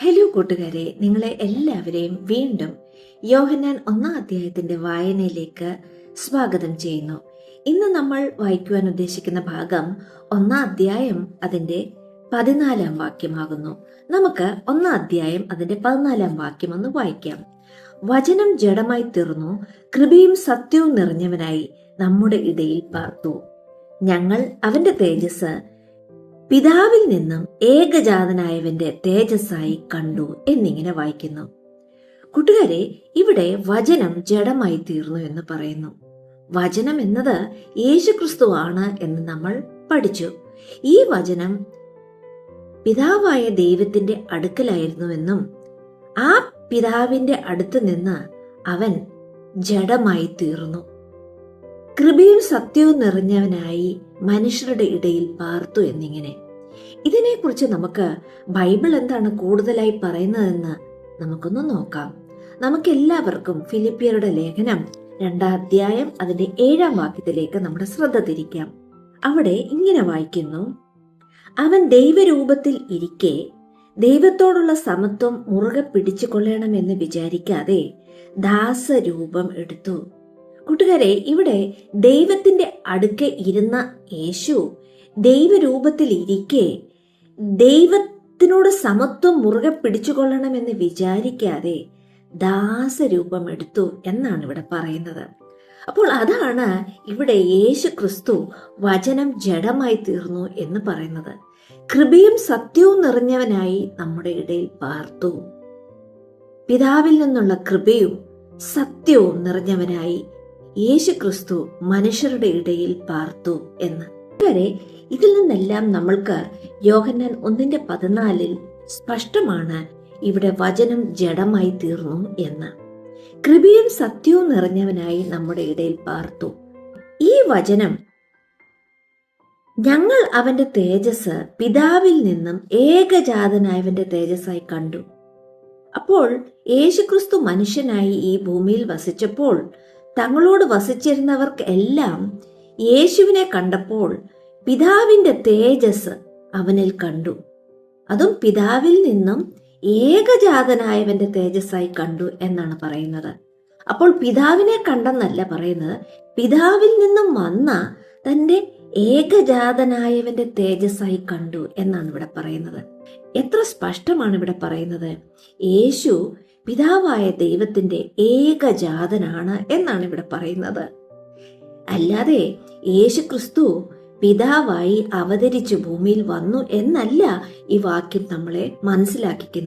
Hello കൂട്ടുകാരെ, നിങ്ങളെ എല്ലാവരെയും വീണ്ടും യോഹന്നാൻ 1-ാം അധ്യായത്തിന്റെ വായനയിലേക്ക് സ്വാഗതം ചെയ്യുന്നു. ഇന്ന് നമ്മൾ വായിക്കുവാൻ ഉദ്ദേശിക്കുന്ന ഭാഗം 1-ാം അധ്യായം അതിന്റെ 14-ാം വാക്യമാകുന്നു. നമുക്ക് 1-ാം അധ്യായം അതിന്റെ 14-ാം വാക്യം ഒന്ന് വായിക്കാം. വചനം ജഡമായി തീർന്നു, കൃപയും സത്യവും നിറഞ്ഞവനായി നമ്മുടെ ഇടയിൽ പാർത്തു. ഞങ്ങൾ അവന്റെ തേജസ് പിതാവിൽ നിന്നും ഏകജാതനായവന്റെ തേജസ്സായി കണ്ടു എന്നിങ്ങനെ വായിക്കുന്നു. കൂട്ടുകാരെ, ഇവിടെ വചനം ജഡമായി തീർന്നു എന്ന് പറയുന്നു. വചനം എന്നത് യേശുക്രിസ്തു ആണ് എന്ന് നമ്മൾ പഠിച്ചു. ഈ വചനം പിതാവായ ദൈവത്തിന്റെ അടുക്കലായിരുന്നുവെന്നും ആ പിതാവിന്റെ അടുത്ത് നിന്ന് അവൻ ജഡമായി തീർന്നു, കൃപയും സത്യവും നിറഞ്ഞവനായി മനുഷ്യരുടെ ഇടയിൽ പാർത്തു എന്നിങ്ങനെ. ഇതിനെക്കുറിച്ച് നമുക്ക് ബൈബിൾ എന്താണ് കൂടുതലായി പറയുന്നതെന്ന് നമുക്കൊന്ന് നോക്കാം. നമുക്കെല്ലാവർക്കും ഫിലിപ്പിയരുടെ ലേഖനം 2-ാം അധ്യായം അതിന്റെ 7-ാം വാക്യത്തിലേക്ക് നമ്മുടെ ശ്രദ്ധ തിരിക്കാം. അവിടെ ഇങ്ങനെ വായിക്കുന്നു: അവൻ ദൈവരൂപത്തിൽ ഇരിക്കെ ദൈവത്തോടുള്ള സമത്വം മുറുകെ പിടിച്ചു കൊള്ളണമെന്ന് വിചാരിക്കാതെ ദാസരൂപം എടുത്തു. കൂട്ടുകാരെ, ഇവിടെ ദൈവത്തിന്റെ അടുക്കെ ഇരുന്ന യേശു ദൈവരൂപത്തിൽ ഇരിക്കെ ദൈവത്തിനോട് സമത്വം മുറുകെ പിടിച്ചുകൊള്ളണമെന്ന് വിചാരിക്കാതെ ദാസരൂപം എടുത്തു എന്നാണ് ഇവിടെ പറയുന്നത്. അപ്പോൾ അതാണ് ഇവിടെ യേശു ക്രിസ്തു വചനം ജഡമായി തീർന്നു എന്ന് പറയുന്നത്. കൃപയും സത്യവും നിറഞ്ഞവനായി നമ്മുടെ ഇടയിൽ പാർത്തു. പിതാവിൽ നിന്നുള്ള കൃപയും സത്യവും നിറഞ്ഞവനായി യേശു ക്രിസ്തു മനുഷ്യരുടെ ഇടയിൽ പാർത്തു എന്ന്. വരെ ഇതിൽ നിന്നെല്ലാം നമ്മൾക്ക് യോഹന്നാൻ 1:14 സ്പഷ്ടമാണ് ഇവിടെ വചനം ജഡമായി തീർന്നു എന്ന്. കൃപയും സത്യവും നിറഞ്ഞവനായി നമ്മുടെ ഇടയിൽ പാർത്തു. ഈ വചനം ഞങ്ങൾ അവന്റെ തേജസ് പിതാവിൽ നിന്നും ഏകജാതനായവന്റെ തേജസ്സായി കണ്ടു. അപ്പോൾ യേശുക്രിസ്തു മനുഷ്യനായി ഈ ഭൂമിയിൽ വസിച്ചപ്പോൾ തങ്ങളോട് വസിച്ചിരുന്നവർക്ക് എല്ലാം യേശുവിനെ കണ്ടപ്പോൾ പിതാവിന്റെ തേജസ് അവനിൽ കണ്ടു. അതും പിതാവിൽ നിന്നും ഏകജാതനായവന്റെ തേജസ്സായി കണ്ടു എന്നാണ് പറയുന്നത്. അപ്പോൾ പിതാവിനെ കണ്ടെന്നല്ല പറയുന്നത്, പിതാവിൽ നിന്നും വന്ന തന്റെ ഏകജാതനായവന്റെ തേജസ്സായി കണ്ടു എന്നാണ് ഇവിടെ പറയുന്നത്. എത്ര സ്പഷ്ടമാണ് ഇവിടെ പറയുന്നത്! യേശു പിതാവായ ദൈവത്തിന്റെ ഏകജാതനാണ് എന്നാണ് ഇവിടെ പറയുന്നത്. അല്ലാതെ യേശു ക്രിസ്തു പിതാവായി അവതരിച്ചു ഭൂമിയിൽ വന്നു എന്നല്ല ഈ വാക്യം നമ്മളെ മനസ്സിലാക്കിക്കുന്നത്.